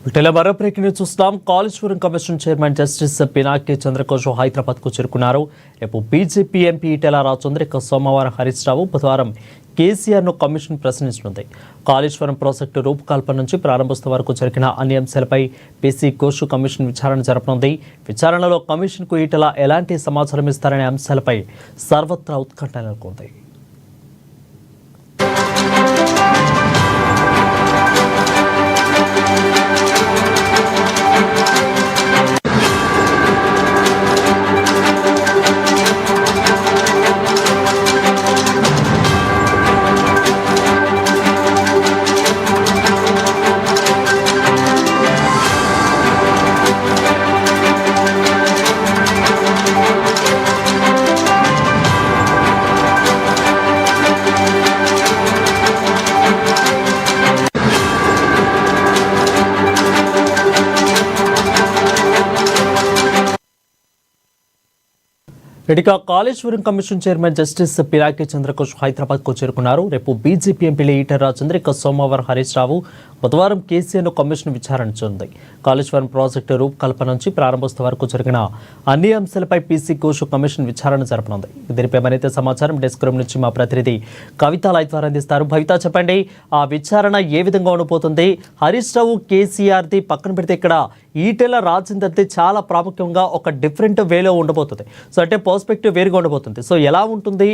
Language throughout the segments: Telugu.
మరో బ్రేకింగ్ న్యూస్ చూస్తున్నాం. Kaleshwaram commission chairman justice Pinaki Chandra Ghose Hyderabad కు చేరుకున్నారు. రేపు బీజేపీ ఎంపీ ఈటెల రాజేందర్ సోమవారం హరీష్ రావు బుధవారం కేసీఆర్ ను కమిషన్ ప్రశ్నించనుంది. కాళేశ్వరం ప్రాజెక్టు రూపకల్పన నుంచి ప్రారంభోత్సవం వరకు జరిగిన అన్ని అంశాలపై పీసీ ఘోష్ కమిషన్ విచారణ జరపనుంది. విచారణలో కమిషన్ కు ఈటెల ఎలాంటి సమాచారం ఇస్తారనే అంశాలపై సర్వత్రా ఉత్కంఠ నెలకొంది. ఇక Kaleshwaram commission chairman justice Pinaki Chandra Ghose Hyderabad కు చేరుకున్నారు. రేపు బీజేపీ ఎంపీలు ఈటెల రాజేందర్ సోమవారం హరీష్ రావు బుధవారం కేసీఆర్ ను కమిషన్ విచారించనుంది. కాళేశ్వరం ప్రాజెక్టు రూపకల్పన నుంచి ప్రారంభోత్సవం వరకు జరిగిన అన్ని అంశాలపై పీసీ ఘోష్ కమిషన్ విచారణ జరపనుంది. దీనిపై మరింత సమాచారం డెస్క్ రూమ్ నుంచి మా ప్రతినిధి కవిత లైవ్ ద్వారా అందిస్తారు. భవిత, చెప్పండి, ఆ విచారణ ఏ విధంగా ఉండబోతుంది? హరీష్ రావు కేసీఆర్ది పక్కన పెడితే ఇక్కడ ఈటెల రాజేందర్ది చాలా ప్రాముఖ్యంగా ఒక డిఫరెంట్ వేలో ఉండబోతుంది. సో అంటే పర్స్పెక్టివ్ వేరుగా ఉండబోతుంది. సో ఎలా ఉంటుంది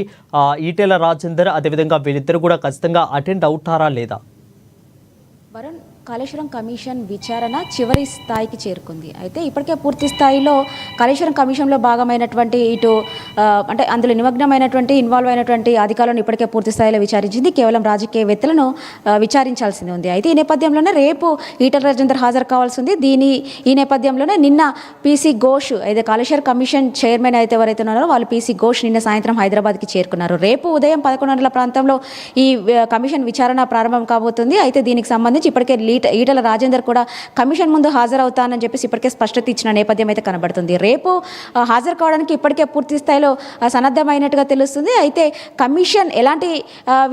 ఈటెల రాజేందర్, అదేవిధంగా వీరిద్దరు కూడా ఖచ్చితంగా అటెండ్ అవుతారా లేదా? వరుణ్, కాళేశ్వరం కమిషన్ విచారణ చివరి స్థాయికి చేరుకుంది. అయితే ఇప్పటికే పూర్తి స్థాయిలో కాళేశ్వరం కమిషన్లో భాగమైనటువంటి ఇటు అంటే అందులో నిమగ్నమైనటువంటి ఇన్వాల్వ్ అయినటువంటి అధికారులను ఇప్పటికే పూర్తి స్థాయిలో విచారించింది. కేవలం రాజకీయవేత్తలను విచారించాల్సింది ఉంది. అయితే ఈ నేపథ్యంలోనే రేపు ఈటెల రాజేందర్ హాజరు కావాల్సి ఉంది. ఈ నేపథ్యంలోనే నిన్న పీసీ ఘోష్ అయితే కాళేశ్వరం కమిషన్ చైర్మన్ అయితే ఎవరైతే ఉన్నారో వాళ్ళు పీసీ ఘోష్ నిన్న సాయంత్రం హైదరాబాద్కి చేరుకున్నారు. రేపు ఉదయం 11 గంటల ప్రాంతంలో ఈ కమిషన్ విచారణ ప్రారంభం కాబోతుంది. అయితే దీనికి సంబంధించి ఇప్పటికే ఈటెల రాజేందర్ కూడా కమిషన్ ముందు హాజరవుతానని చెప్పేసి ఇప్పటికే స్పష్టత ఇచ్చిన నేపథ్యం అయితే కనబడుతుంది. రేపు హాజరు కావడానికి ఇప్పటికే పూర్తి స్థాయిలో సన్నద్ధమైనట్టుగా తెలుస్తుంది. అయితే కమిషన్ ఎలాంటి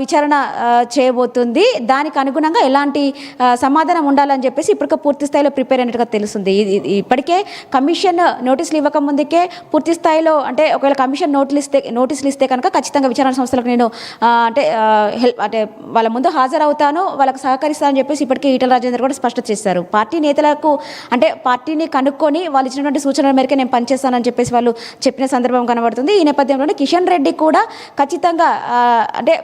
విచారణ చేయబోతుంది, దానికి అనుగుణంగా ఎలాంటి సమాధానం ఉండాలని చెప్పేసి ఇప్పటికే పూర్తి స్థాయిలో ప్రిపేర్ అయినట్టుగా తెలుస్తుంది. ఇప్పటికే కమిషన్ నోటీసులు ఇవ్వక ముందుకే పూర్తి స్థాయిలో అంటే ఒకవేళ కమిషన్ నోటీసులు ఇస్తే కనుక ఖచ్చితంగా విచారణ సంస్థలకు నేను అంటే వాళ్ళ ముందు హాజరవుతాను, వాళ్ళకు సహకరిస్తానని చెప్పేసి ఇప్పటికే ఈటెల రాజేందర్ కూడా స్పష్టత చేశారు. పార్టీ నేతలకు అంటే పార్టీని కనుక్కొని వాళ్ళు ఇచ్చినటువంటి సూచనల మేరకు నేను పనిచేస్తానని చెప్పేసి వాళ్ళు చెప్పిన కనబడుతుంది. ఈ నేపథ్యంలోనే కిషన్ రెడ్డి కూడా ఖచ్చితంగా అంటే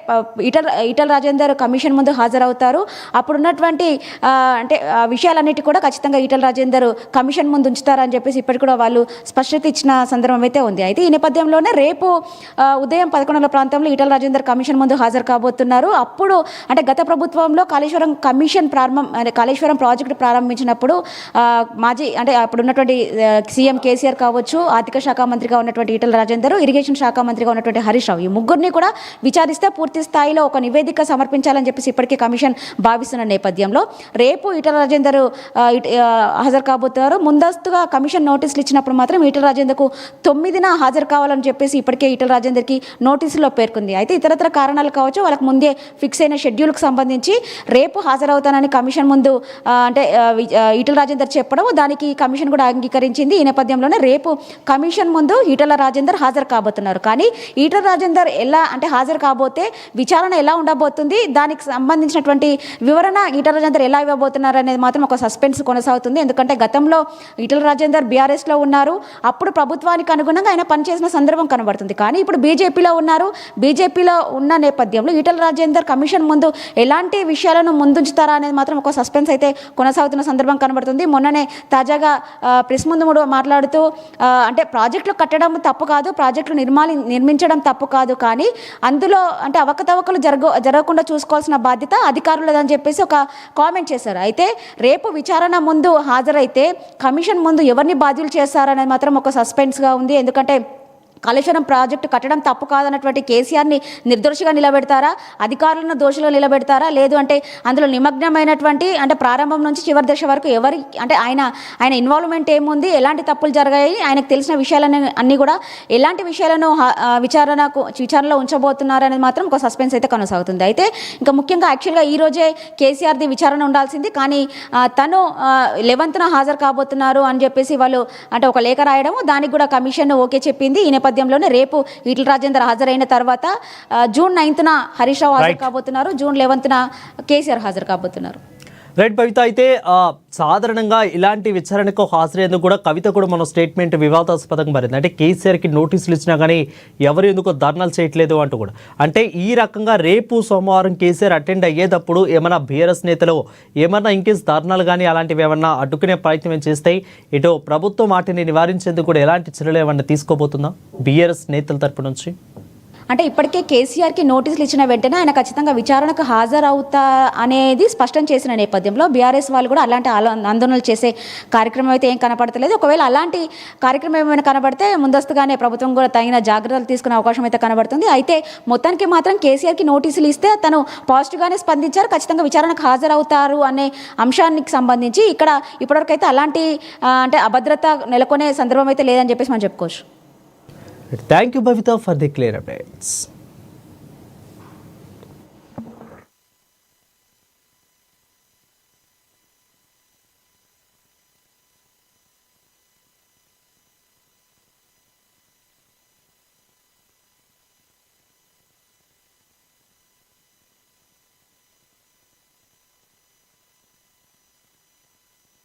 ఈటెల రాజేందర్ కమిషన్ ముందు హాజరవుతారు. అప్పుడున్నటువంటి అంటే విషయాలన్నిటి కూడా ఖచ్చితంగా ఈటెల రాజేందర్ కమిషన్ ముందు ఉంచుతారని చెప్పేసి ఇప్పటికి కూడా వాళ్ళు స్పష్టత ఇచ్చిన సందర్భం అయితే ఉంది. అయితే ఈ నేపథ్యంలోనే రేపు ఉదయం 11 గంటల ప్రాంతంలో ఈటెల రాజేందర్ కమిషన్ ముందు హాజరు కాబోతున్నారు. అప్పుడు అంటే గత ప్రభుత్వంలో కాళేశ్వరం కాళేశ్వరం ప్రాజెక్టు ప్రారంభించినప్పుడు మాజీ అంటే అప్పుడు ఉన్నటువంటి సీఎం కేసీఆర్ కావచ్చు, ఆర్థిక శాఖ మంత్రిగా ఉన్నటువంటి ఈటెల రాజేందర్, ఇరిగేషన్ శాఖ మంత్రిగా ఉన్నటువంటి హరీష్ రావు, ఈ ముగ్గురిని కూడా విచారిస్తే పూర్తి స్థాయిలో ఒక నివేదిక సమర్పించాలని చెప్పేసి ఇప్పటికే కమిషన్ భావిస్తున్న నేపథ్యంలో రేపు ఈటెల రాజేందర్ హాజరు కాబోతున్నారు. ముందస్తుగా కమిషన్ నోటీసులు ఇచ్చినప్పుడు మాత్రం ఈటెల రాజేందర్కు 9న హాజరు కావాలని చెప్పేసి ఇప్పటికే ఈటెల రాజేందర్కి నోటీసులో పేర్కొంది. అయితే ఇతరత్ర కారణాలు కావచ్చు, వాళ్ళకి ముందే ఫిక్స్ అయిన షెడ్యూల్కి సంబంధించి రేపు హాజరవుతానని కమిషన్ ముందు అంటే ఈటెల రాజేందర్ చెప్పడం, దానికి కమిషన్ కూడా అంగీకరించింది. ఈ నేపథ్యంలోనే రేపు కమిషన్ ముందు ఈటెల రాజేందర్ హాజరు కాబోతున్నారు. కానీ ఈటెల రాజేందర్ ఎలా అంటే హాజరు కాబోతే విచారణ ఎలా ఉండబోతుంది, దానికి సంబంధించినటువంటి వివరణ ఈటెల రాజేందర్ ఎలా ఇవ్వబోతున్నారు అనేది మాత్రం ఒక సస్పెన్స్ కొనసాగుతుంది. ఎందుకంటే గతంలో ఈటెల రాజేందర్ బీఆర్ఎస్లో ఉన్నారు, అప్పుడు ప్రభుత్వానికి అనుగుణంగా ఆయన పనిచేసిన సందర్భం కనబడుతుంది. కానీ ఇప్పుడు బీజేపీలో ఉన్నారు. బీజేపీలో ఉన్న నేపథ్యంలో ఈటెల రాజేందర్ కమిషన్ ముందు ఎలాంటి విషయాలను ముందుంచుతారా అనేది మాత్రం ఒక సస్పెన్స్ అయితే కొనసాగుతున్న సందర్భం కనబడుతుంది. మొన్ననే తాజాగా ప్రెస్ ముందు మాట్లాడుతూ అంటే ప్రాజెక్టులు కట్టడం తప్పు కాదు, ప్రాజెక్టులు నిర్మించడం తప్పు కాదు, కానీ అందులో అంటే అవకతవకలు జరగకుండా చూసుకోవాల్సిన బాధ్యత అధికారులదని చెప్పేసి ఒక కామెంట్ చేశారు. అయితే రేపు విచారణ ముందు హాజరైతే కమిషన్ ముందు ఎవరిని బాధ్యులు చేస్తారనేది మాత్రం ఒక సస్పెన్స్గా ఉంది. ఎందుకంటే కాళేశ్వరం ప్రాజెక్టు కట్టడం తప్పు కాదన్నటువంటి కేసీఆర్ని నిర్దోషిగా నిలబెడతారా, అధికారులను దోషులుగా నిలబెడతారా, లేదు అంటే అందులో నిమగ్నమైనటువంటి అంటే ప్రారంభం నుంచి చివరి దశ వరకు ఎవరి అంటే ఆయన ఇన్వాల్వ్మెంట్ ఏముంది, ఎలాంటి తప్పులు జరిగాయి, ఆయనకు తెలిసిన విషయాలను అన్నీ కూడా ఎలాంటి విషయాలను విచారణలో ఉంచబోతున్నారు అనేది మాత్రం ఒక సస్పెన్స్ అయితే కొనసాగుతుంది. అయితే ఇంకా ముఖ్యంగా యాక్చువల్గా ఈరోజే కేసీఆర్ది విచారణ ఉండాల్సింది, కానీ తను 11న హాజరు కాబోతున్నారు అని చెప్పేసి వాళ్ళు అంటే ఒక లేఖ రాయడం, దానికి కూడా కమిషన్ ఓకే చెప్పింది. ఈ నేపథ్యంలోనే రేపు ఈటల రాజేందర్ హాజరైన తర్వాత జూన్ 9న హరీష్ రావు హాజరు కాబోతున్నారు, జూన్ 11న కేసీఆర్ హాజరు కాబోతున్నారు. రైట్ భవిత, అయితే సాధారణంగా ఇలాంటి విచారణకు హాజరయ్యేందుకు కూడా కవిత కూడా మన స్టేట్మెంట్ వివాదాస్పదంగా మారింది. అంటే కేసీఆర్కి నోటీసులు ఇచ్చినా కానీ ఎవరు ఎందుకో ధర్నాలు చేయట్లేదు అంటూ కూడా. అంటే ఈ రకంగా రేపు సోమవారం కేసీఆర్ అటెండ్ అయ్యేటప్పుడు ఏమైనా బీఆర్ఎస్ నేతలు ఏమన్నా ఇంకేస్ ధర్నాలు కానీ అలాంటివి ఏమన్నా అడ్డుకునే ప్రయత్నం చేస్తే ఇటు ప్రభుత్వం వాటిని నివారించేందుకు కూడా ఎలాంటి చర్యలు ఏమన్నా తీసుకోబోతుందా బీఆర్ఎస్ నేతల తరపు నుంచి? అంటే ఇప్పటికే కేసీఆర్కి నోటీసులు ఇచ్చిన వెంటనే ఆయన ఖచ్చితంగా విచారణకు హాజరవుతా అనేది స్పష్టం చేసిన నేపథ్యంలో బీఆర్ఎస్ వాళ్ళు కూడా అలాంటి ఆందోళనలు చేసే కార్యక్రమం అయితే ఏం కనపడతలేదు. ఒకవేళ అలాంటి కార్యక్రమం ఏమైనా కనబడితే ముందస్తుగానే ప్రభుత్వం కూడా తగిన జాగ్రత్తలు తీసుకునే అవకాశం అయితే కనబడుతుంది. అయితే మొత్తానికి మాత్రం కేసీఆర్కి నోటీసులు ఇస్తే తను పాజిటివ్గానే స్పందించారు, ఖచ్చితంగా విచారణకు హాజరవుతారు అనే అంశానికి సంబంధించి ఇక్కడ ఇప్పటివరకు అయితే అలాంటి అంటే అభద్రత నెలకొనే సందర్భం అయితే లేదని చెప్పేసి మనం చెప్పుకోవచ్చు. Thank you, Bhavita, for the clear updates.